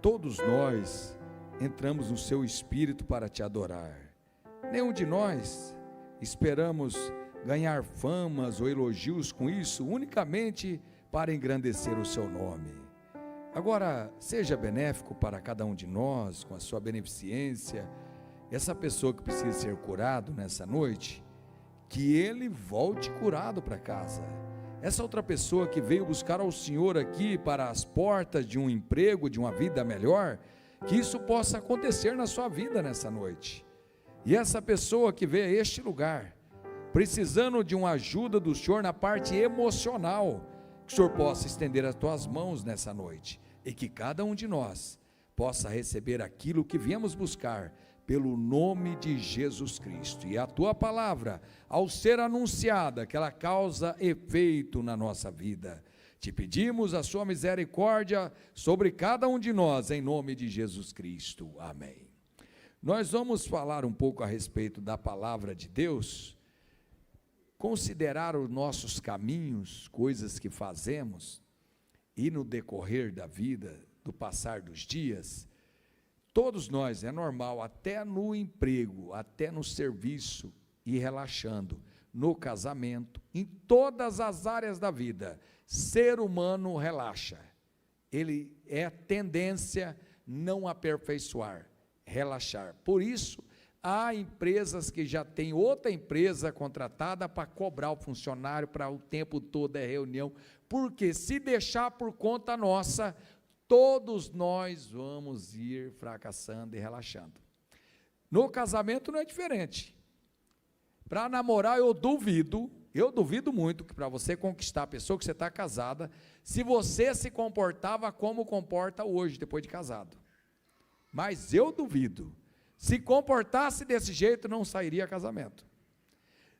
Todos nós entramos no seu espírito para te adorar. Nenhum de nós esperamos ganhar famas ou elogios com isso, unicamente para engrandecer o seu nome. Agora, seja benéfico para cada um de nós, com a sua beneficência. Essa pessoa que precisa ser curado nessa noite, que ele volte curado para casa. Essa outra pessoa que veio buscar ao Senhor aqui para as portas de um emprego, de uma vida melhor, que isso possa acontecer na sua vida nessa noite. E essa pessoa que veio a este lugar, precisando de uma ajuda do Senhor na parte emocional, que o Senhor possa estender as tuas mãos nessa noite, e que cada um de nós possa receber aquilo que viemos buscar, pelo nome de Jesus Cristo. E a tua palavra, ao ser anunciada, que ela causa efeito na nossa vida. Te pedimos a sua misericórdia sobre cada um de nós, em nome de Jesus Cristo. Amém. Nós vamos falar um pouco a respeito da palavra de Deus, considerar os nossos caminhos, coisas que fazemos, e no decorrer da vida, do passar dos dias, todos nós, é normal, até no emprego, até no serviço, ir relaxando, no casamento, em todas as áreas da vida, ser humano relaxa, ele é tendência não aperfeiçoar, relaxar. Por isso, há empresas que já tem outra empresa contratada para cobrar o funcionário para o tempo todo é reunião, porque se deixar por conta nossa, todos nós vamos ir fracassando e relaxando. No casamento não é diferente. Para namorar eu duvido muito que para você conquistar a pessoa que você está casada, se você se comportava como comporta hoje, depois de casado. Mas eu duvido. Se comportasse desse jeito, não sairia casamento.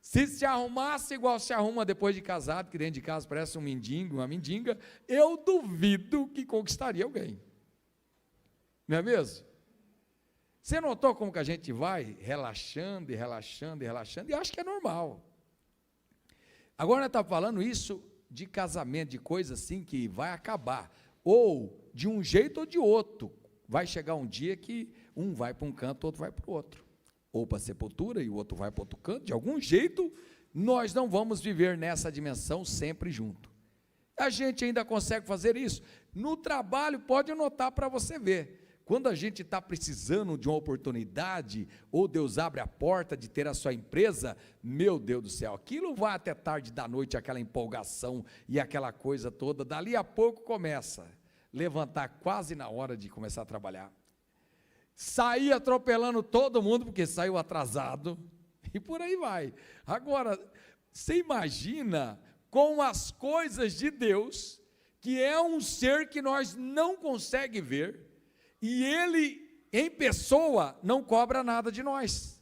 Se arrumasse igual se arruma depois de casado, que dentro de casa parece um mendigo, uma mendiga, eu duvido que conquistaria alguém. Não é mesmo? Você notou como que a gente vai relaxando e relaxando e relaxando, e acho que é normal. Agora nós estamos falando isso de casamento, de coisa assim que vai acabar, ou de um jeito ou de outro. Vai chegar um dia que um vai para um canto, outro vai para o outro. Ou para a sepultura e o outro vai para outro canto, de algum jeito, nós não vamos viver nessa dimensão sempre junto. A gente ainda consegue fazer isso. No trabalho, pode anotar para você ver. Quando a gente está precisando de uma oportunidade, ou Deus abre a porta de ter a sua empresa, meu Deus do céu, aquilo vai até tarde da noite, aquela empolgação e aquela coisa toda, dali a pouco começa, levantar quase na hora de começar a trabalhar. Sair atropelando todo mundo, porque saiu atrasado, e por aí vai. Agora, você imagina com as coisas de Deus, que é um ser que nós não conseguimos ver, e Ele, em pessoa, não cobra nada de nós.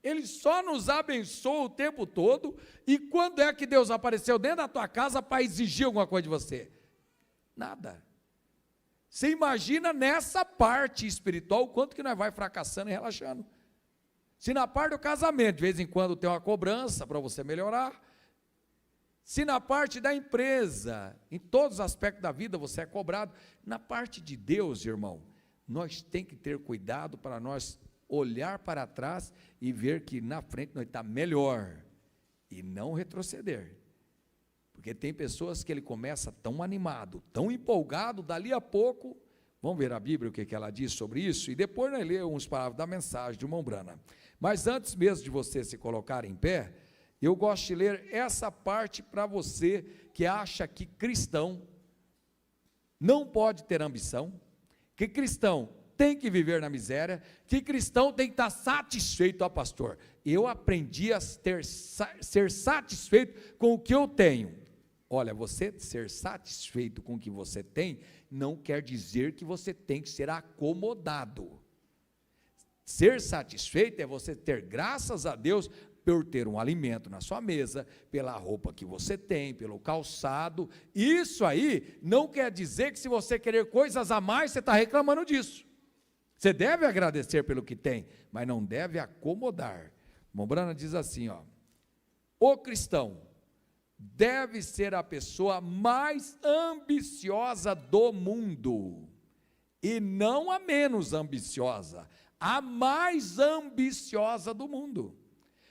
Ele só nos abençoa o tempo todo, e quando é que Deus apareceu dentro da tua casa para exigir alguma coisa de você? Nada. Você imagina nessa parte espiritual o quanto que nós vai fracassando e relaxando. Se na parte do casamento, de vez em quando tem uma cobrança para você melhorar, se na parte da empresa, em todos os aspectos da vida você é cobrado, na parte de Deus, irmão, nós temos que ter cuidado para nós olhar para trás e ver que na frente nós estamos melhor, e não retroceder. Porque tem pessoas que ele começa tão animado, tão empolgado, dali a pouco, vamos ver a Bíblia, o que ela diz sobre isso, e depois nós lemos uns palavras da mensagem de irmão Brana. Mas antes mesmo de você se colocar em pé, eu gosto de ler essa parte para você que acha que cristão não pode ter ambição, que cristão tem que viver na miséria, que cristão tem que estar satisfeito, ó pastor, eu aprendi a ser satisfeito com o que eu tenho. Olha, você ser satisfeito com o que você tem, não quer dizer que você tem que ser acomodado. Ser satisfeito é você ter graças a Deus por ter um alimento na sua mesa, pela roupa que você tem, pelo calçado. Isso aí não quer dizer que se você querer coisas a mais, você está reclamando disso. Você deve agradecer pelo que tem, mas não deve acomodar. Mombrana diz assim, ó, o cristão deve ser a pessoa mais ambiciosa do mundo. e não a menos ambiciosa, a mais ambiciosa do mundo.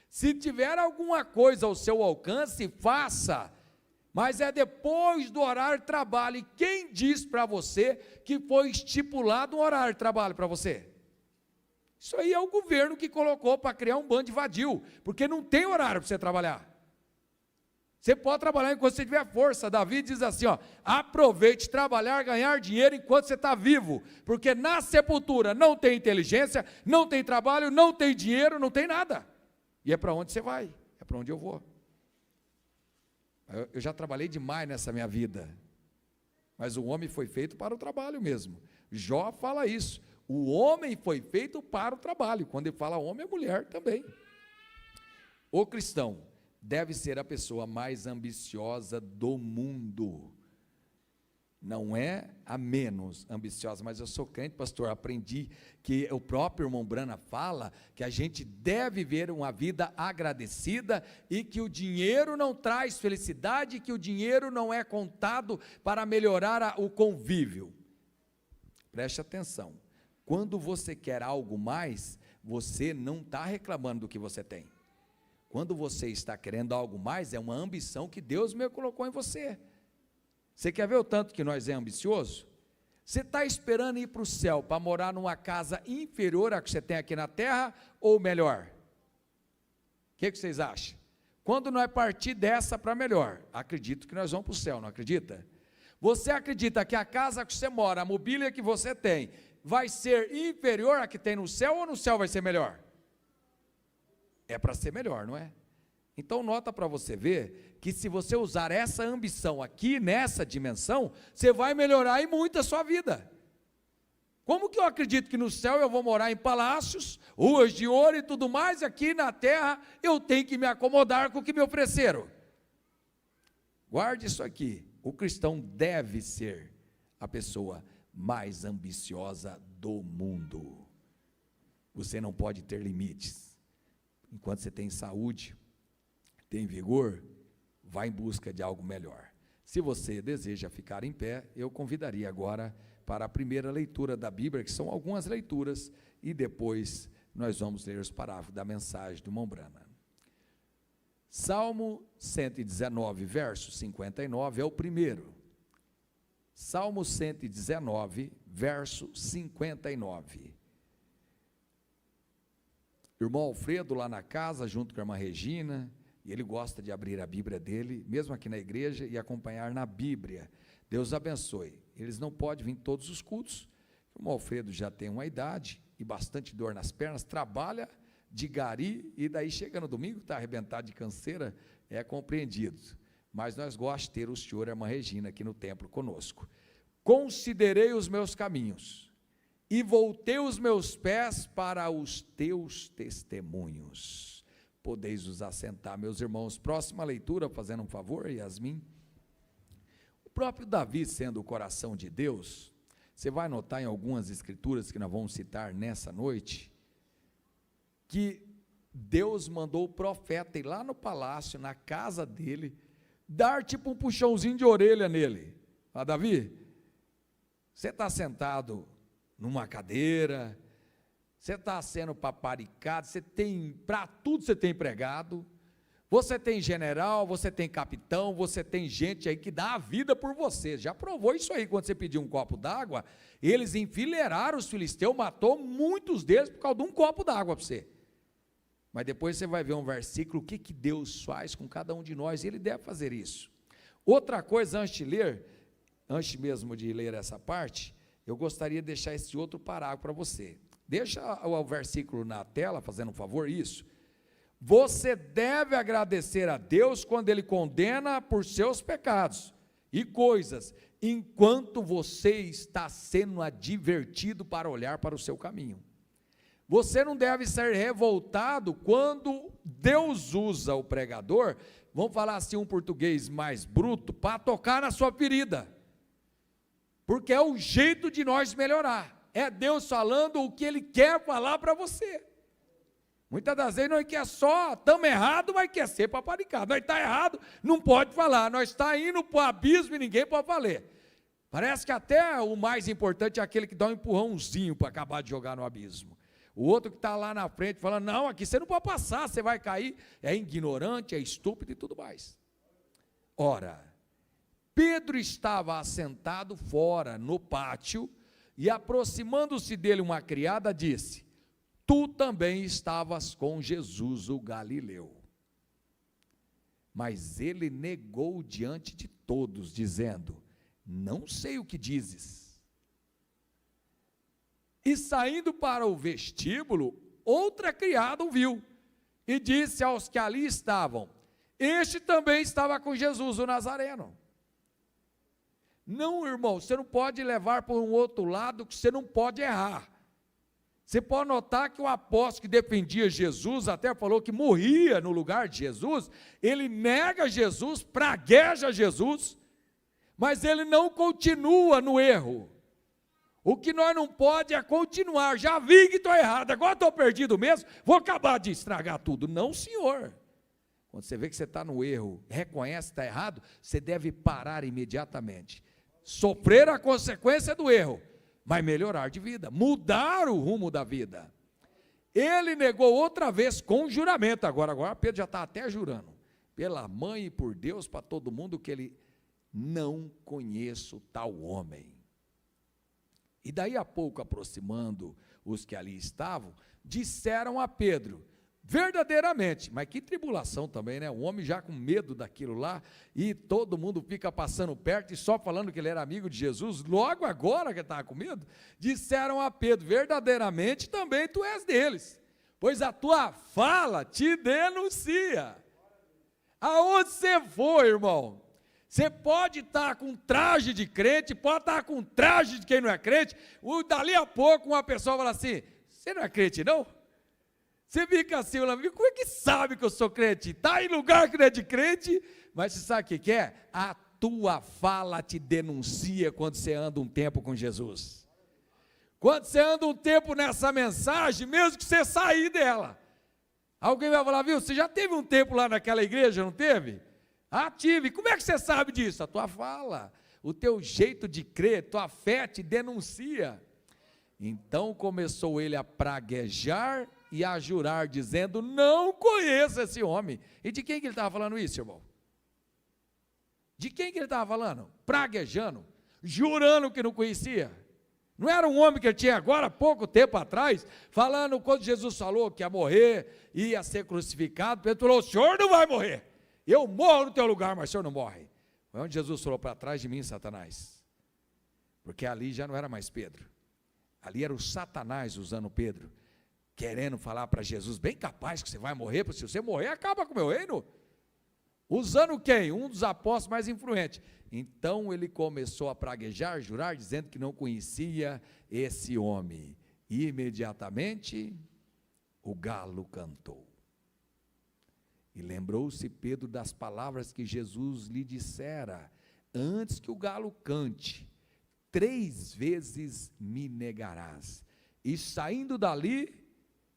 Se tiver alguma coisa ao seu alcance, faça, mas é depois do horário de trabalho. E quem diz para você que foi estipulado um horário de trabalho para você? Isso aí é o governo que colocou para criar um bando de vadio, porque não tem horário para você trabalhar. Você pode trabalhar enquanto você tiver força. Davi diz assim, ó, aproveite trabalhar, ganhar dinheiro enquanto você está vivo, porque na sepultura não tem inteligência, não tem trabalho, não tem dinheiro, não tem nada. E é para onde você vai, é para onde eu vou. Eu já trabalhei demais nessa minha vida, mas o homem foi feito para o trabalho mesmo. Jó fala isso, o homem foi feito para o trabalho. Quando ele fala homem, é mulher também. O cristão deve ser a pessoa mais ambiciosa do mundo. Não é a menos ambiciosa, mas eu sou crente, pastor, aprendi que o próprio irmão Brana fala que a gente deve viver uma vida agradecida e que o dinheiro não traz felicidade, que o dinheiro não é contado para melhorar o convívio. Preste atenção, quando você quer algo mais, você não está reclamando do que você tem. Quando você está querendo algo mais, é uma ambição que Deus me colocou em você. Você quer ver o tanto que nós é ambicioso? Você está esperando ir para o céu para morar numa casa inferior à que você tem aqui na terra, ou melhor? O que vocês acham? Quando nós partir dessa para melhor, acredito que nós vamos para o céu, não acredita? Você acredita que a casa que você mora, a mobília que você tem, vai ser inferior à que tem no céu, ou no céu vai ser melhor? É para ser melhor, não é? Então nota para você ver que se você usar essa ambição aqui, nessa dimensão, você vai melhorar e muito a sua vida. Como que eu acredito que no céu eu vou morar em palácios, ruas de ouro e tudo mais, aqui na terra eu tenho que me acomodar com o que me ofereceram? Guarde isso aqui, o cristão deve ser a pessoa mais ambiciosa do mundo. Você não pode ter limites. Enquanto você tem saúde, tem vigor, vá em busca de algo melhor. Se você deseja ficar em pé, eu convidaria agora para a primeira leitura da Bíblia, que são algumas leituras, e depois nós vamos ler os parágrafos da mensagem do irmão Brana. Salmo 119, verso 59 é o primeiro. Salmo 119, verso 59. Irmão Alfredo lá na casa, junto com a irmã Regina, e ele gosta de abrir a Bíblia dele, mesmo aqui na igreja, e acompanhar na Bíblia. Deus abençoe. Eles não podem vir todos os cultos. O irmão Alfredo já tem uma idade e bastante dor nas pernas, trabalha de gari, e daí chega no domingo, está arrebentado de canseira, é compreendido. Mas nós gostamos de ter o senhor e a irmã Regina aqui no templo conosco. Considerei os meus caminhos, e voltei os meus pés para os teus testemunhos. Podeis os assentar, meus irmãos. Próxima leitura, fazendo um favor, Yasmin. O próprio Davi, sendo o coração de Deus, você vai notar em algumas escrituras que nós vamos citar nessa noite, que Deus mandou o profeta ir lá no palácio, na casa dele, dar tipo um puxãozinho de orelha nele. Ah, Davi, você está sentado numa cadeira, você está sendo paparicado, você tem, para tudo você tem empregado, você tem general, você tem capitão, você tem gente aí que dá a vida por você. Já provou isso aí, quando você pediu um copo d'água, eles enfileiraram os filisteus, matou muitos deles por causa de um copo d'água para você. Mas depois você vai ver um versículo, o que Deus faz com cada um de nós, e Ele deve fazer isso. Outra coisa, antes mesmo de ler essa parte, eu gostaria de deixar esse outro parágrafo para você. Deixa o versículo na tela, fazendo um favor, isso. Você deve agradecer a Deus quando Ele condena por seus pecados e coisas, enquanto você está sendo advertido para olhar para o seu caminho. Você não deve ser revoltado quando Deus usa o pregador, vamos falar assim um português mais bruto, para tocar na sua ferida. Porque é o jeito de nós melhorar, é Deus falando o que Ele quer falar para você. Muitas das vezes nós quer só, estamos errados, mas quer ser paparicado. Nós está errado, não pode falar, nós está indo para o abismo e ninguém pode Parece que até o mais importante é aquele que dá um empurrãozinho para acabar de jogar no abismo. O outro que está lá na frente falando, não, aqui você não pode passar, você vai cair. É ignorante, é estúpido e tudo mais. Ora, Pedro estava assentado fora, no pátio, e aproximando-se dele uma criada, disse, tu também estavas com Jesus o Galileu. Mas ele negou diante de todos, dizendo, não sei o que dizes. E saindo para o vestíbulo, outra criada o viu, e disse aos que ali estavam, este também estava com Jesus o Nazareno. Não, irmão, você não pode levar para um outro lado, que você não pode errar. Você pode notar que o apóstolo que defendia Jesus, até falou que morria no lugar de Jesus, ele nega Jesus, pragueja Jesus, mas ele não continua no erro. O que nós não pode é continuar, já vi que estou errado, agora estou perdido mesmo, vou acabar de estragar tudo. Não, senhor. Quando você vê que você está no erro, reconhece que está errado, você deve parar imediatamente. Sofrer a consequência do erro, mas melhorar de vida, mudar o rumo da vida. Ele negou outra vez com juramento, agora Pedro já está até jurando, pela mãe e por Deus, para todo mundo, que ele não conheço tal homem. E daí a pouco, aproximando os que ali estavam, disseram a Pedro, verdadeiramente, mas que tribulação também, né? O homem já com medo daquilo lá, e todo mundo fica passando perto e só falando que ele era amigo de Jesus, logo agora que estava com medo, disseram a Pedro, verdadeiramente também tu és deles, pois a tua fala te denuncia. Aonde você for, irmão, você pode estar com traje de crente, pode estar com traje de quem não é crente, dali a pouco uma pessoa fala assim, você não é crente não? Você fica assim, como é que sabe que eu sou crente? Está em lugar que não é de crente, mas você sabe o que é? A tua fala te denuncia quando você anda um tempo com Jesus. Quando você anda um tempo nessa mensagem, mesmo que você sair dela. Alguém vai falar, viu, você já teve um tempo lá naquela igreja, não teve? Ah, tive. Como é que você sabe disso? A tua fala, o teu jeito de crer, tua fé te denuncia. Então começou ele a praguejar e a jurar, dizendo, não conheço esse homem. E de quem que ele estava falando isso, irmão? De quem que ele estava falando? Praguejando, jurando que não conhecia. Não era um homem que ele tinha agora, pouco tempo atrás, falando, quando Jesus falou que ia morrer, ia ser crucificado, Pedro falou, o senhor não vai morrer. Eu morro no teu lugar, mas o senhor não morre. Foi onde Jesus falou, para trás de mim, Satanás. Porque ali já não era mais Pedro. Ali era o Satanás usando Pedro, querendo falar para Jesus, bem capaz que você vai morrer, porque se você morrer, acaba com o meu reino. Usando quem? Um dos apóstolos mais influentes. Então ele começou a praguejar, jurar, dizendo que não conhecia esse homem. E imediatamente o galo cantou. E lembrou-se Pedro das palavras que Jesus lhe dissera, antes que o galo cante, 3 vezes me negarás. E saindo dali,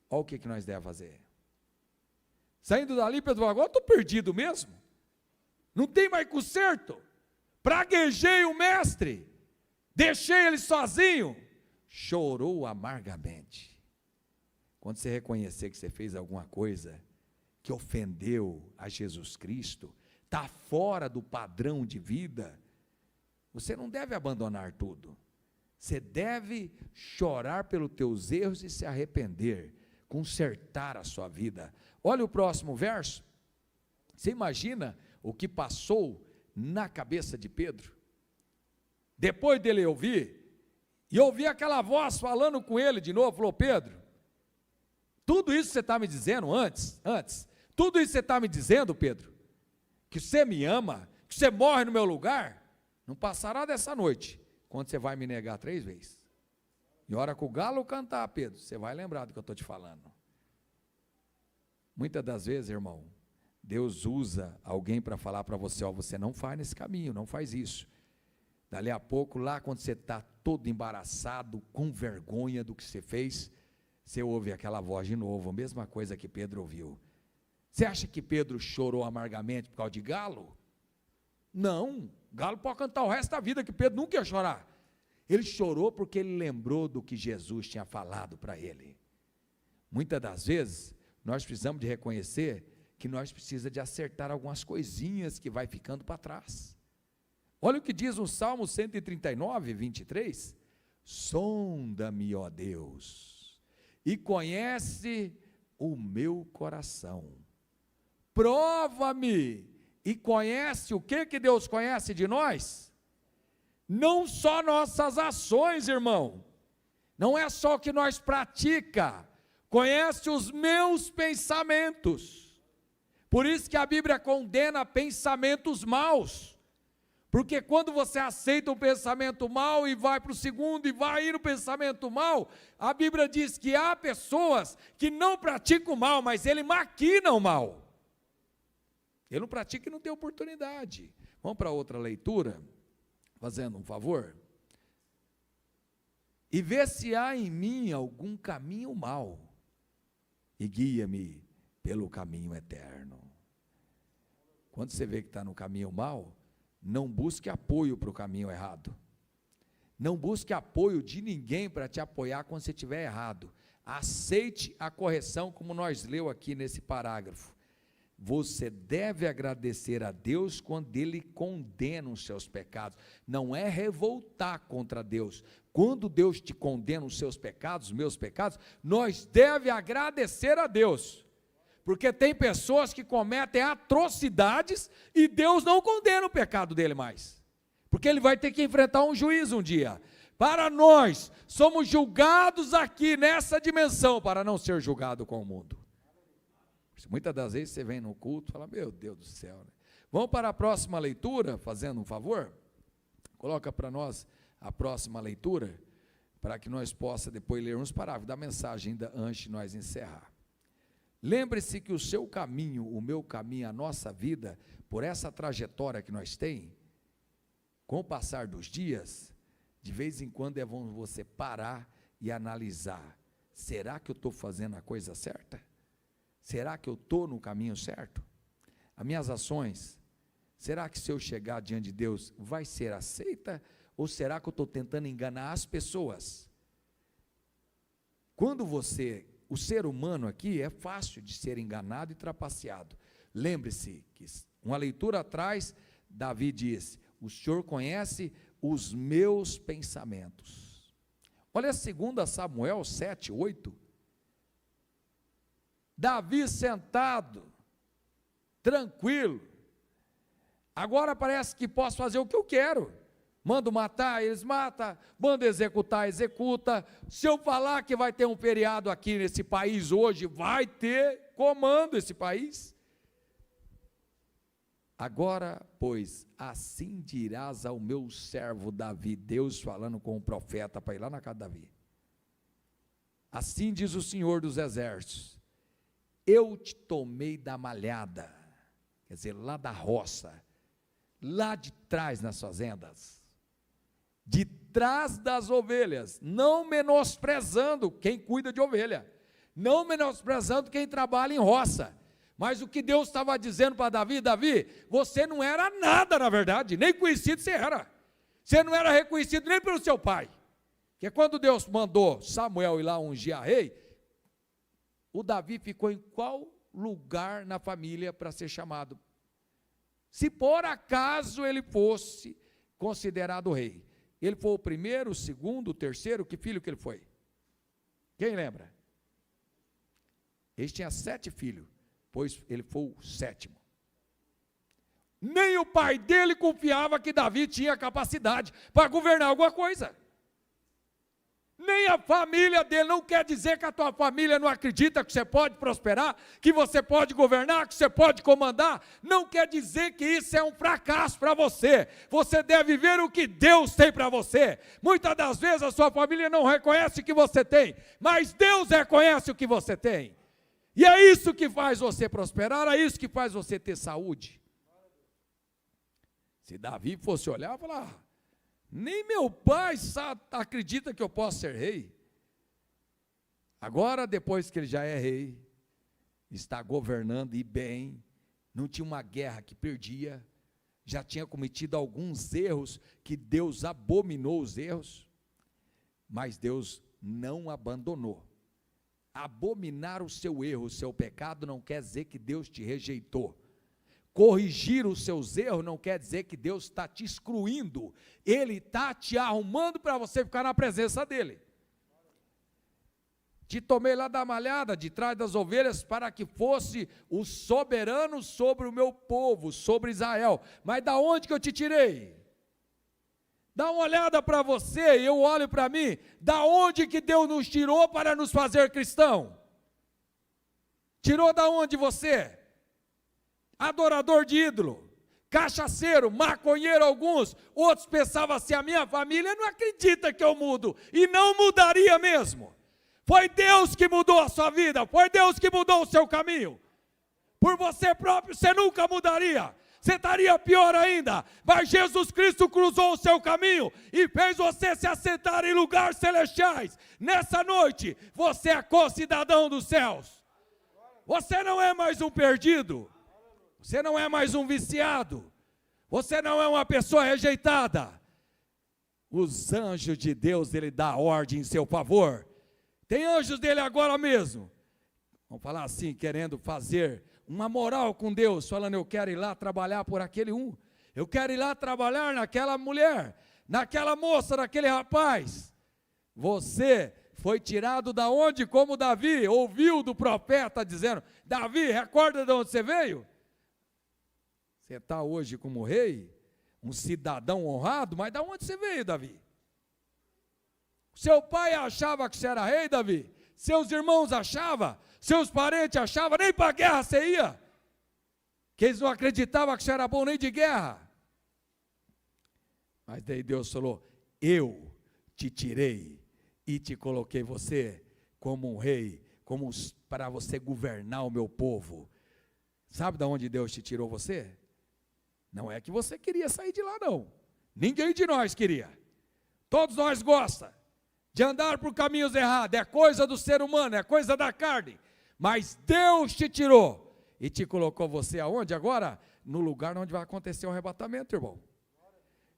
olha o que nós devemos fazer. Saindo dali, Pedro falou, agora estou perdido mesmo. Não tem mais conserto. Praguejei o mestre. Deixei ele sozinho. Chorou amargamente. Quando você reconhecer que você fez alguma coisa que ofendeu a Jesus Cristo, está fora do padrão de vida, você não deve abandonar tudo. Você deve chorar pelos teus erros e se arrepender, consertar a sua vida. Olha o próximo verso. Você imagina o que passou na cabeça de Pedro? Depois dele ouvir, e ouvir aquela voz falando com ele de novo, falou, Pedro, tudo isso que você está me dizendo antes, tudo isso que você está me dizendo, Pedro, que você me ama, que você morre no meu lugar, não passará dessa noite, quando você vai me negar 3 vezes. E a hora que o galo cantar, Pedro, você vai lembrar do que eu estou te falando. Muitas das vezes, irmão, Deus usa alguém para falar para você, ó, você não faz nesse caminho, não faz isso. Dali a pouco, lá quando você está todo embaraçado, com vergonha do que você fez, você ouve aquela voz de novo, a mesma coisa que Pedro ouviu. Você acha que Pedro chorou amargamente por causa de galo? Não, o galo pode cantar o resto da vida, que Pedro nunca ia chorar. Ele chorou porque ele lembrou do que Jesus tinha falado para ele. Muitas das vezes, nós precisamos de reconhecer que nós precisamos de acertar algumas coisinhas que vai ficando para trás. Olha o que diz o Salmo 139, 23. Sonda-me, ó Deus, e conhece o meu coração. Prova-me e conhece o que Deus conhece de nós? Não só nossas ações, irmão. Não é só o que nós pratica. Conhece os meus pensamentos. Por isso que a Bíblia condena pensamentos maus. Porque quando você aceita um pensamento mau e vai para o segundo e vai ir no pensamento mau, a Bíblia diz que há pessoas que não praticam o mal, mas ele maquina o mal. Ele não pratica e não tem oportunidade. Vamos para outra leitura, fazendo um favor. E vê se há em mim algum caminho mau, e guia-me pelo caminho eterno. Quando você vê que está no caminho mau, não busque apoio para o caminho errado. Não busque apoio de ninguém para te apoiar quando você estiver errado. Aceite a correção, como nós leu aqui nesse parágrafo. Você deve agradecer a Deus quando Ele condena os seus pecados. Não é revoltar contra Deus. Quando Deus te condena os seus pecados, os meus pecados, nós devemos agradecer a Deus. Porque tem pessoas que cometem atrocidades e Deus não condena o pecado dele mais. Porque ele vai ter que enfrentar um juízo um dia. Para nós, somos julgados aqui nessa dimensão para não ser julgado com o mundo. Muitas das vezes você vem no culto e fala, meu Deus do céu. Né? Vamos para a próxima leitura, fazendo um favor? Coloca para nós a próxima leitura, para que nós possamos depois ler uns parágrafos da mensagem ainda antes de nós encerrar. Lembre-se que o seu caminho, o meu caminho, a nossa vida, por essa trajetória que nós temos, com o passar dos dias, de vez em quando é bom você parar e analisar, será que eu estou fazendo a coisa certa? Será que eu estou no caminho certo? As minhas ações, será que se eu chegar diante de Deus, vai ser aceita? Ou será que eu estou tentando enganar as pessoas? Quando o ser humano aqui é fácil de ser enganado e trapaceado. Lembre-se que uma leitura atrás, Davi diz, o Senhor conhece os meus pensamentos. Olha 2 Samuel 7, 8. Davi sentado, tranquilo. Agora parece que posso fazer o que eu quero. Mando matar, eles matam. Mando executar, executa. Se eu falar que vai ter um feriado aqui nesse país hoje, vai ter, comando esse país. Agora, pois, assim dirás ao meu servo Davi, Deus falando com o profeta para ir lá na casa de Davi. Assim diz o Senhor dos Exércitos, eu te tomei da malhada, quer dizer, lá da roça, lá de trás nas fazendas, de trás das ovelhas, não menosprezando quem cuida de ovelha, não menosprezando quem trabalha em roça, mas o que Deus estava dizendo para Davi, Davi, você não era nada na verdade, nem conhecido você não era reconhecido nem pelo seu pai, porque quando Deus mandou Samuel ir lá ungir a rei, o Davi ficou em qual lugar na família para ser chamado? Se por acaso ele fosse considerado rei, ele foi o primeiro, o segundo, o terceiro, que filho que ele foi? Quem lembra? Ele tinha 7 filhos, pois ele foi o 7º. Nem o pai dele confiava que Davi tinha capacidade para governar alguma coisa. Nem a família dele, não quer dizer que a tua família não acredita que você pode prosperar, que você pode governar, que você pode comandar, não quer dizer que isso é um fracasso para você. Você deve ver o que Deus tem para você. Muitas das vezes a sua família não reconhece o que você tem, mas Deus reconhece o que você tem. E é isso que faz você prosperar, é isso que faz você ter saúde. Se Davi fosse olhar e falar, nem meu pai acredita que eu posso ser rei. Agora, depois que ele já é rei, está governando e bem, não tinha uma guerra que perdia, já tinha cometido alguns erros que Deus abominou os erros, mas Deus não abandonou. Abominar o seu erro, o seu pecado, não quer dizer que Deus te rejeitou. Corrigir os seus erros não quer dizer que Deus está te excluindo. Ele está te arrumando para você ficar na presença dEle. Te tomei lá da malhada, de trás das ovelhas, para que fosse o soberano sobre o meu povo, sobre Israel. Mas da onde que eu te tirei? Dá uma olhada para você, e eu olho para mim. Da onde que Deus nos tirou para nos fazer cristão? Tirou da onde você? Adorador de ídolo, cachaceiro, maconheiro alguns. Outros pensavam assim, a minha família não acredita que eu mudo. E não mudaria mesmo. Foi Deus que mudou a sua vida, foi Deus que mudou o seu caminho. Por você próprio você nunca mudaria, você estaria pior ainda. Mas Jesus Cristo cruzou o seu caminho e fez você se assentar em lugares celestiais. Nessa noite, você é co-cidadão dos céus. Você não é mais um perdido, você não é mais um viciado, você não é uma pessoa rejeitada. Os anjos de Deus, Ele dá ordem em seu favor. Tem anjos dele agora mesmo, vamos falar assim, querendo fazer uma moral com Deus, falando, eu quero ir lá trabalhar por aquele eu quero ir lá trabalhar naquela mulher, naquela moça, naquele rapaz. Você foi tirado da onde? Como Davi ouviu do profeta dizendo, Davi, recorda de onde você veio? Você está hoje como rei, um cidadão honrado, mas de onde você veio, Davi? Seu pai achava que você era rei, Davi? Seus irmãos achavam? Seus parentes achavam? Nem para a guerra você ia? Que eles não acreditavam que você era bom nem de guerra. Mas daí Deus falou, eu te tirei e te coloquei você como um rei, para você governar o meu povo. Sabe de onde Deus te tirou você? Não é que você queria sair de lá, não. Ninguém de nós queria. Todos nós gostamos de andar por caminhos errados, é coisa do ser humano, é coisa da carne, mas Deus te tirou, e te colocou você aonde agora? No lugar onde vai acontecer o arrebatamento, irmão.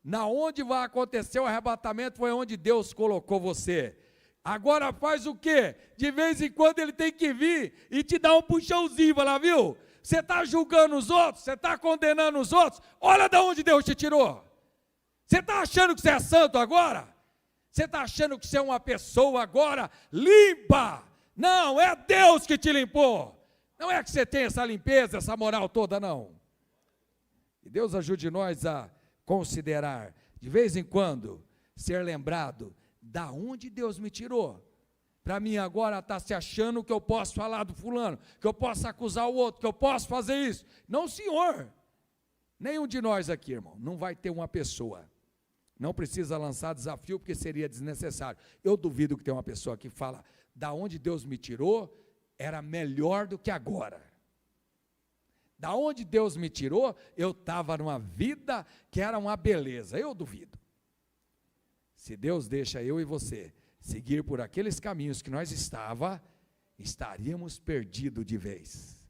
Na onde vai acontecer o arrebatamento foi onde Deus colocou você. Agora faz o quê? De vez em quando Ele tem que vir e te dar um puxãozinho, lá, viu? Você está julgando os outros, você está condenando os outros, olha de onde Deus te tirou. Você está achando que você é santo agora? Você está achando que você é uma pessoa agora limpa? Não, é Deus que te limpou. Não é que você tem essa limpeza, essa moral toda, não. E Deus ajude nós a considerar, de vez em quando, ser lembrado, da onde Deus me tirou. Para mim agora está se achando que eu posso falar do fulano, que eu posso acusar o outro, que eu posso fazer isso. Não, senhor. Nenhum de nós aqui, irmão, não vai ter uma pessoa. Não precisa lançar desafio, porque seria desnecessário. Eu duvido que tenha uma pessoa que fala, da onde Deus me tirou, era melhor do que agora. Da onde Deus me tirou, eu estava numa vida que era uma beleza. Eu duvido. Se Deus deixa eu e você seguir por aqueles caminhos que nós estaríamos perdidos de vez.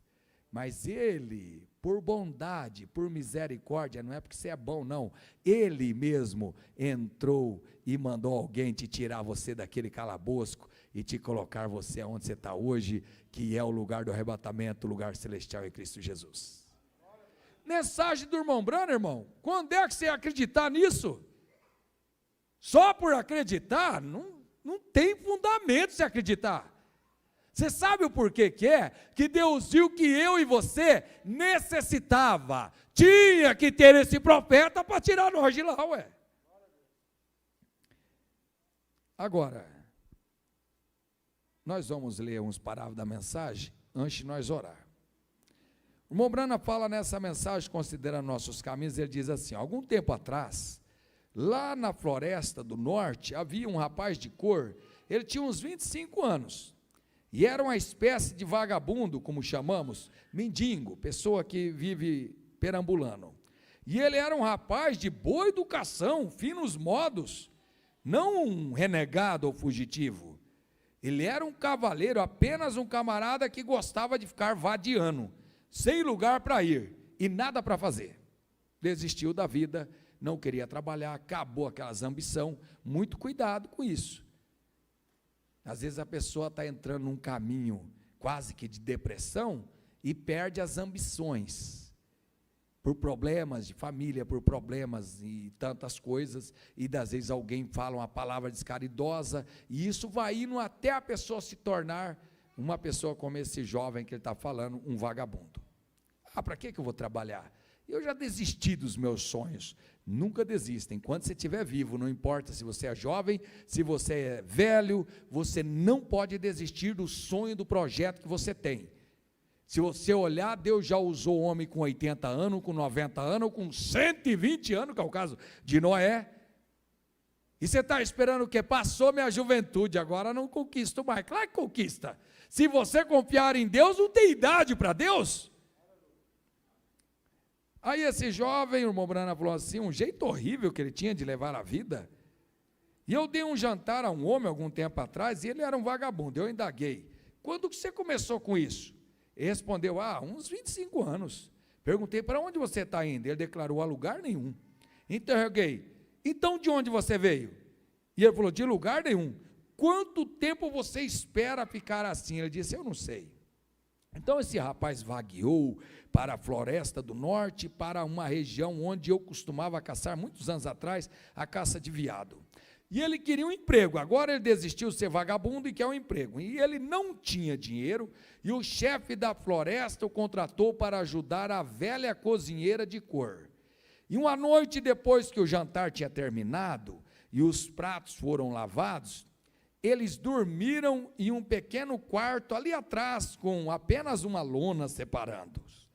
Mas Ele, por bondade, por misericórdia, não é porque você é bom, não. Ele mesmo entrou e mandou alguém te tirar você daquele calabouço e te colocar você onde você está hoje, que é o lugar do arrebatamento, o lugar celestial em Cristo Jesus. Mensagem do irmão Branham, irmão. Quando é que você acreditar nisso? Só por acreditar? Não tem fundamento se acreditar. Você sabe o porquê que é? Que Deus viu que eu e você necessitava, tinha que ter esse profeta para tirar nós de lá, ué. Agora, nós vamos ler uns parágrafos da mensagem, antes de nós orar. O irmão Branham fala nessa mensagem, considerando nossos caminhos, ele diz assim, algum tempo atrás, lá na floresta do norte, havia um rapaz de cor, ele tinha uns 25 anos, e era uma espécie de vagabundo, como chamamos, mendigo, pessoa que vive perambulando. E ele era um rapaz de boa educação, finos modos, não um renegado ou fugitivo. Ele era um cavaleiro, apenas um camarada que gostava de ficar vadiando, sem lugar para ir e nada para fazer. desistiu da vida, não queria trabalhar, acabou aquelas ambição. Muito cuidado com isso. Às vezes a pessoa está entrando num caminho quase que de depressão e perde as ambições, por problemas de família, por problemas e tantas coisas, e às vezes alguém fala uma palavra descaridosa, e isso vai indo até a pessoa se tornar uma pessoa como esse jovem que ele está falando, um vagabundo. Para que eu vou trabalhar? Eu já desisti dos meus sonhos. Nunca desista, enquanto você estiver vivo, não importa se você é jovem, se você é velho, você não pode desistir do sonho, do projeto que você tem. Se você olhar, Deus já usou o homem com 80 anos, com 90 anos, ou com 120 anos, que é o caso de Noé. E você está esperando o quê? Passou minha juventude, agora não conquisto mais. Claro que conquista. Se você confiar em Deus, não tem idade para Deus. Aí esse jovem, o irmão Brana falou assim, um jeito horrível que ele tinha de levar a vida. E eu dei um jantar a um homem algum tempo atrás, e ele era um vagabundo. Eu indaguei, quando que você começou com isso? Ele respondeu, uns 25 anos. Perguntei, para onde você está indo? Ele declarou, a lugar nenhum. Interroguei, então de onde você veio? E ele falou, de lugar nenhum. Quanto tempo você espera ficar assim? Ele disse, eu não sei. Então esse rapaz vagueou para a floresta do norte, para uma região onde eu costumava caçar, muitos anos atrás, a caça de veado. E ele queria um emprego, agora ele desistiu de ser vagabundo e quer um emprego. E ele não tinha dinheiro, e o chefe da floresta o contratou para ajudar a velha cozinheira de cor. E uma noite depois que o jantar tinha terminado, e os pratos foram lavados, eles dormiram em um pequeno quarto ali atrás, com apenas uma lona separando-os.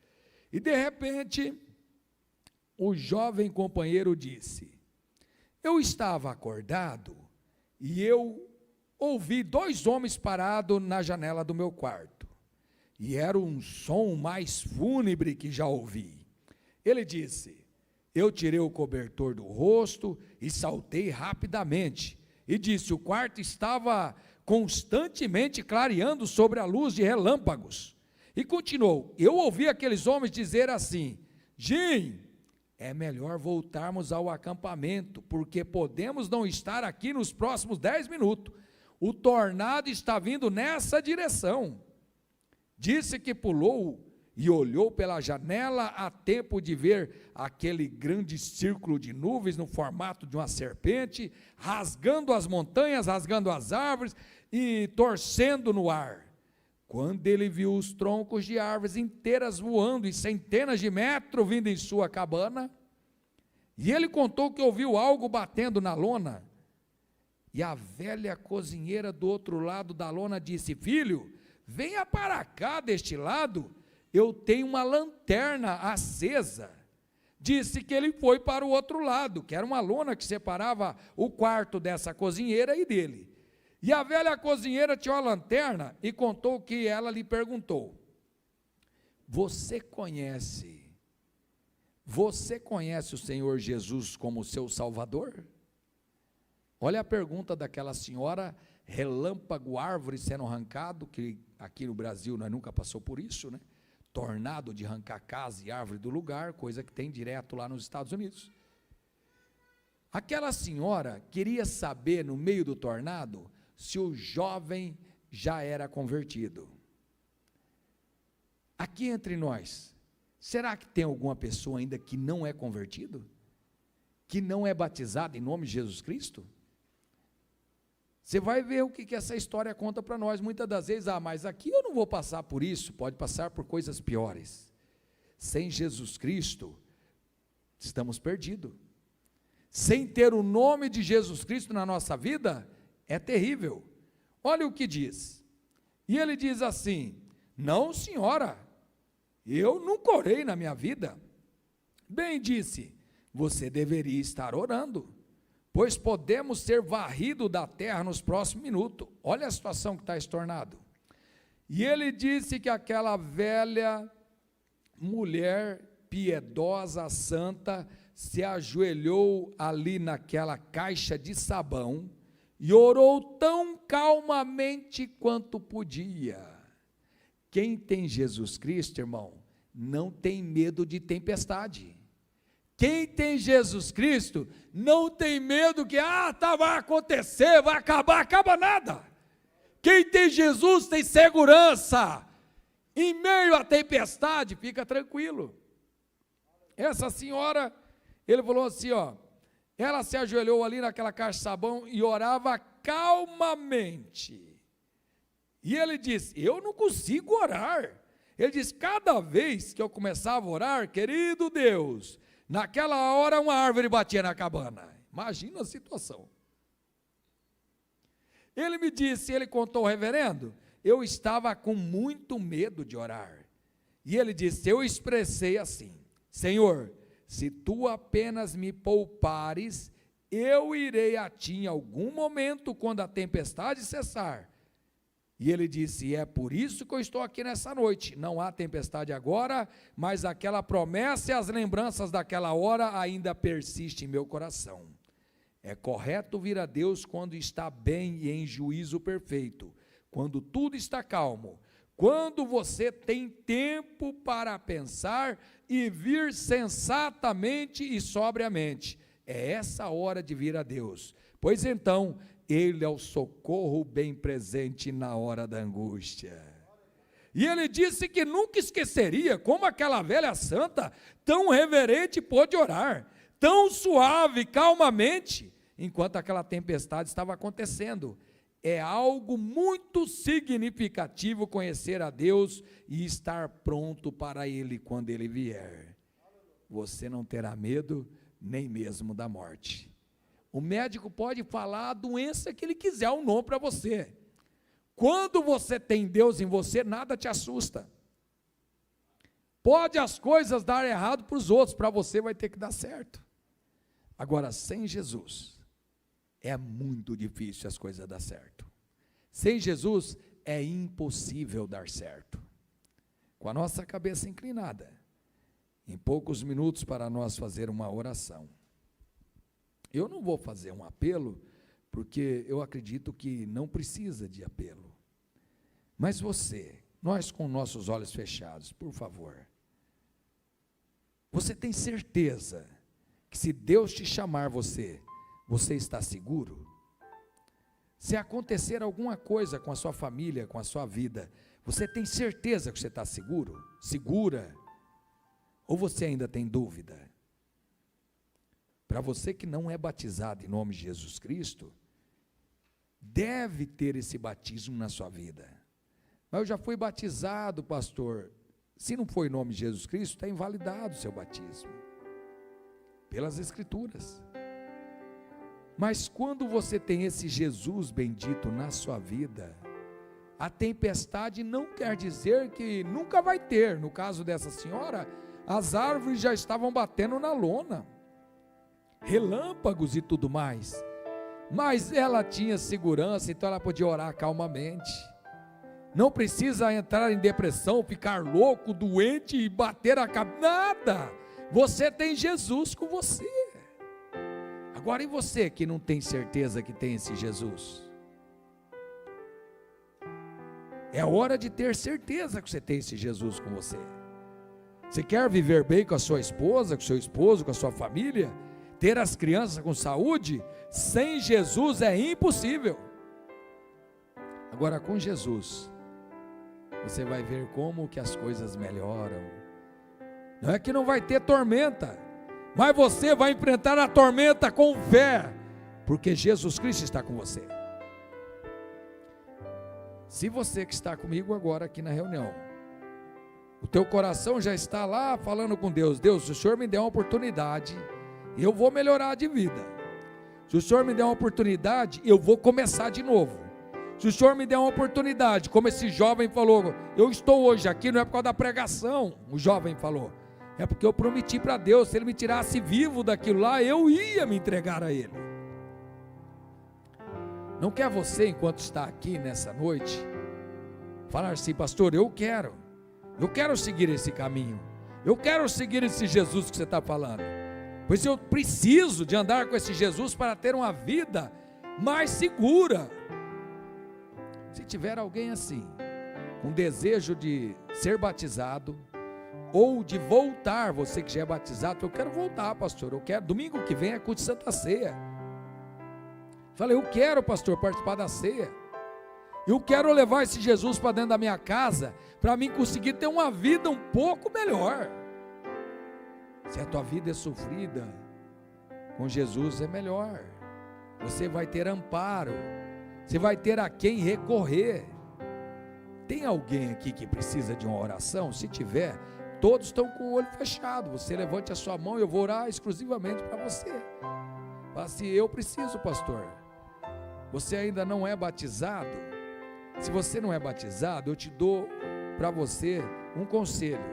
E de repente, o jovem companheiro disse, eu estava acordado e eu ouvi 2 homens parados na janela do meu quarto. E era um som mais fúnebre que já ouvi. Ele disse, eu tirei o cobertor do rosto e saltei rapidamente. E disse, o quarto estava constantemente clareando sobre a luz de relâmpagos. E continuou, eu ouvi aqueles homens dizer assim, Jim, é melhor voltarmos ao acampamento, porque podemos não estar aqui nos próximos 10 minutos. O tornado está vindo nessa direção. Disse que pulou e olhou pela janela a tempo de ver aquele grande círculo de nuvens no formato de uma serpente, rasgando as montanhas, rasgando as árvores e torcendo no ar. Quando ele viu os troncos de árvores inteiras voando e centenas de metros vindo em sua cabana, e ele contou que ouviu algo batendo na lona, e a velha cozinheira do outro lado da lona disse, filho, venha para cá deste lado, eu tenho uma lanterna acesa. Disse que ele foi para o outro lado, que era uma lona que separava o quarto dessa cozinheira e dele. E a velha cozinheira tinha uma lanterna e contou que ela lhe perguntou, você conhece o Senhor Jesus como seu Salvador? Olha a pergunta daquela senhora, relâmpago, árvore sendo arrancado, que aqui no Brasil nós nunca passou por isso, né? Tornado de arrancar casa e árvore do lugar, coisa que tem direto lá nos Estados Unidos. Aquela senhora queria saber, no meio do tornado, se o jovem já era convertido. Aqui entre nós, será que tem alguma pessoa ainda que não é convertido? Que não é batizado em nome de Jesus Cristo? Você vai ver o que essa história conta para nós, muitas das vezes, mas aqui eu não vou passar por isso, pode passar por coisas piores. Sem Jesus Cristo, estamos perdidos. Sem ter o nome de Jesus Cristo na nossa vida, é terrível. Olha o que diz, e ele diz assim, não senhora, eu nunca orei na minha vida. Bem disse, você deveria estar orando, pois podemos ser varridos da terra nos próximos minutos. Olha a situação que está estornado. E ele disse que aquela velha mulher piedosa, santa, se ajoelhou ali naquela caixa de sabão e orou tão calmamente quanto podia. Quem tem Jesus Cristo, irmão, não tem medo de tempestade. Quem tem Jesus Cristo não tem medo que vai acontecer, vai acabar, acaba nada. Quem tem Jesus tem segurança. Em meio à tempestade, fica tranquilo. Essa senhora, ele falou assim, ela se ajoelhou ali naquela caixa de sabão e orava calmamente. E ele disse, eu não consigo orar. Ele disse, cada vez que eu começava a orar, querido Deus, naquela hora uma árvore batia na cabana. Imagina a situação. Ele me disse, ele contou ao reverendo, eu estava com muito medo de orar. E ele disse, eu expressei assim, Senhor, se tu apenas me poupares, eu irei a ti em algum momento quando a tempestade cessar. E ele disse, é por isso que eu estou aqui nessa noite, não há tempestade agora, mas aquela promessa e as lembranças daquela hora ainda persistem em meu coração. É correto vir a Deus quando está bem e em juízo perfeito, quando tudo está calmo, quando você tem tempo para pensar e vir sensatamente e sobriamente. É essa hora de vir a Deus, pois então Ele é o socorro bem presente na hora da angústia. E ele disse que nunca esqueceria como aquela velha santa, tão reverente, pôde orar, tão suave, calmamente, enquanto aquela tempestade estava acontecendo. É algo muito significativo conhecer a Deus e estar pronto para Ele quando Ele vier. Você não terá medo nem mesmo da morte. O médico pode falar a doença que ele quiser, o nome para você. Quando você tem Deus em você, nada te assusta. Pode as coisas dar errado para os outros, para você vai ter que dar certo. Agora, sem Jesus, é muito difícil as coisas dar certo. Sem Jesus, é impossível dar certo. Com a nossa cabeça inclinada, em poucos minutos para nós fazer uma oração. Eu não vou fazer um apelo, porque eu acredito que não precisa de apelo. Mas você, nós com nossos olhos fechados, por favor. Você tem certeza que se Deus te chamar você está seguro? Se acontecer alguma coisa com a sua família, com a sua vida, você tem certeza que você está seguro? Segura? Ou você ainda tem dúvida? Para você que não é batizado em nome de Jesus Cristo, deve ter esse batismo na sua vida. Mas eu já fui batizado, pastor. Se não foi em nome de Jesus Cristo, está invalidado o seu batismo, pelas Escrituras. Mas quando você tem esse Jesus bendito na sua vida, a tempestade não quer dizer que nunca vai ter. No caso dessa senhora, as árvores já estavam batendo na lona, relâmpagos e tudo mais, mas ela tinha segurança, então ela podia orar calmamente. Não precisa entrar em depressão, ficar louco, doente e bater a cabeça, nada. Você tem Jesus com você. Agora, e você que não tem certeza que tem esse Jesus? É hora de ter certeza que você tem esse Jesus com você. Você quer viver bem com a sua esposa, com o seu esposo, com a sua família? Ter as crianças com saúde? Sem Jesus é impossível. Agora, com Jesus, você vai ver como que as coisas melhoram. Não é que não vai ter tormenta, mas você vai enfrentar a tormenta com fé, porque Jesus Cristo está com você. Se você que está comigo agora aqui na reunião, o teu coração já está lá falando com Deus, Deus, se o Senhor me der uma oportunidade, eu vou melhorar de vida. Se o Senhor me der uma oportunidade, eu vou começar de novo. Se o Senhor me der uma oportunidade, como esse jovem falou, eu estou hoje aqui, não é por causa da pregação, o jovem falou, é porque eu prometi para Deus, se Ele me tirasse vivo daquilo lá, eu ia me entregar a Ele. Não quer você, enquanto está aqui nessa noite, falar assim, pastor, eu quero seguir esse caminho, eu quero seguir esse Jesus que você está falando, pois eu preciso de andar com esse Jesus para ter uma vida mais segura. Se tiver alguém assim, com desejo de ser batizado, ou de voltar, você que já é batizado, eu quero voltar, pastor, eu quero, domingo que vem é culto de Santa Ceia. Falei, eu quero, pastor, participar da ceia. Eu quero levar esse Jesus para dentro da minha casa, para mim conseguir ter uma vida um pouco melhor. Se a tua vida é sofrida, com Jesus é melhor. Você vai ter amparo, você vai ter a quem recorrer. Tem alguém aqui que precisa de uma oração? Se tiver, todos estão com o olho fechado. Você levante a sua mão e eu vou orar exclusivamente para você. Fala assim, eu preciso, pastor. Você ainda não é batizado? Se você não é batizado, eu te dou para você um conselho.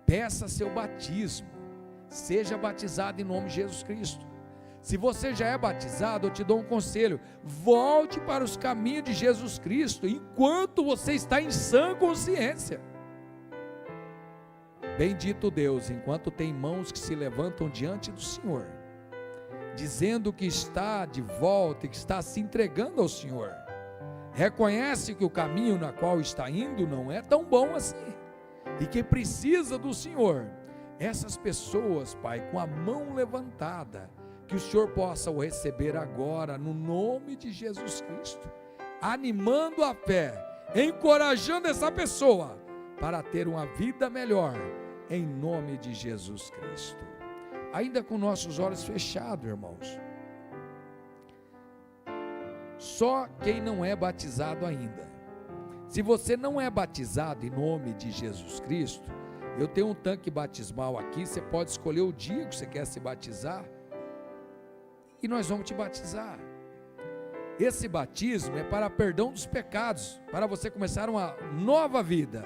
Peça seu batismo. Seja batizado em nome de Jesus Cristo. Se você já é batizado, eu te dou um conselho. Volte para os caminhos de Jesus Cristo, enquanto você está em sã consciência. Bendito Deus, enquanto tem mãos que se levantam diante do Senhor, dizendo que está de volta e que está se entregando ao Senhor. Reconhece que o caminho na qual está indo não é tão bom assim, e que precisa do Senhor. Essas pessoas, Pai, com a mão levantada, que o Senhor possa o receber agora, no nome de Jesus Cristo, animando a fé, encorajando essa pessoa, para ter uma vida melhor, em nome de Jesus Cristo. Ainda com nossos olhos fechados, irmãos, só quem não é batizado ainda. Se você não é batizado em nome de Jesus Cristo, eu tenho um tanque batismal aqui, você pode escolher o dia que você quer se batizar, e nós vamos te batizar. Esse batismo é para perdão dos pecados, para você começar uma nova vida.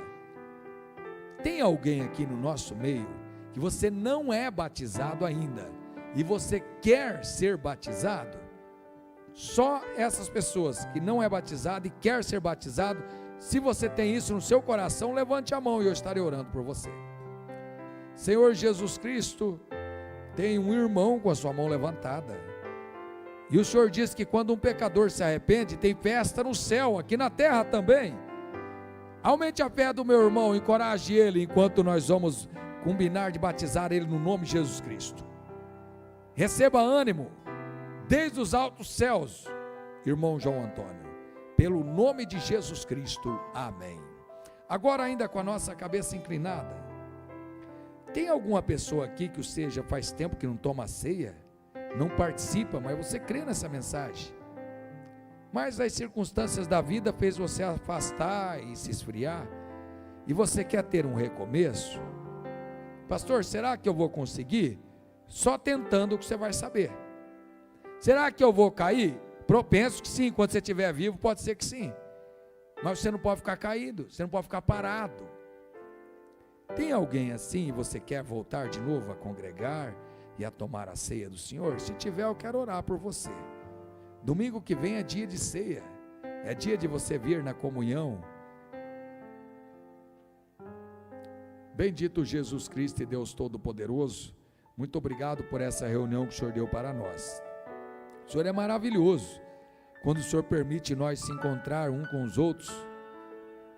Tem alguém aqui no nosso meio que você não é batizado ainda e você quer ser batizado? Só essas pessoas que não é batizado e quer ser batizado, se você tem isso no seu coração, levante a mão e eu estarei orando por você. Senhor Jesus Cristo, tem um irmão com a sua mão levantada, e o Senhor diz que quando um pecador se arrepende, tem festa no céu, aqui na terra também. Aumente a fé do meu irmão, encoraje ele, enquanto nós vamos combinar de batizar ele no nome de Jesus Cristo. Receba ânimo, desde os altos céus, irmão João Antônio, pelo nome de Jesus Cristo, amém. Agora ainda com a nossa cabeça inclinada, tem alguma pessoa aqui que seja faz tempo que não toma ceia? Não participa, mas você crê nessa mensagem, mas as circunstâncias da vida fez você afastar e se esfriar, e você quer ter um recomeço? Pastor, será que eu vou conseguir? Só tentando que você vai saber. Será que eu vou cair? Penso que sim, quando você estiver vivo pode ser que sim, mas você não pode ficar caído, você não pode ficar parado. Tem alguém assim e você quer voltar de novo a congregar e a tomar a ceia do Senhor? Se tiver, eu quero orar por você. Domingo que vem é dia de ceia, é dia de você vir na comunhão. Bendito Jesus Cristo e Deus Todo-Poderoso, muito obrigado por essa reunião que o Senhor deu para nós. O Senhor é maravilhoso, quando o Senhor permite nós se encontrar um com os outros,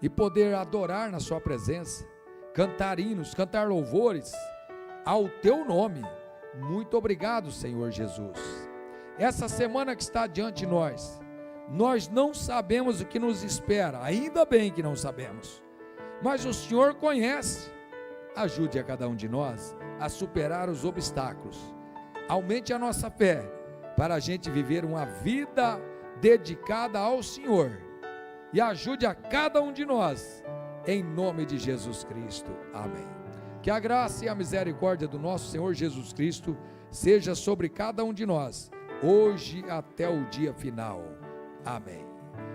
e poder adorar na sua presença, cantar hinos, cantar louvores, ao teu nome. Muito obrigado, Senhor Jesus. Essa semana que está diante de nós não sabemos o que nos espera, ainda bem que não sabemos, mas o Senhor conhece. Ajude a cada um de nós a superar os obstáculos, aumente a nossa fé, para a gente viver uma vida dedicada ao Senhor, e ajude a cada um de nós, em nome de Jesus Cristo, amém. Que a graça e a misericórdia do nosso Senhor Jesus Cristo seja sobre cada um de nós, hoje até o dia final, amém.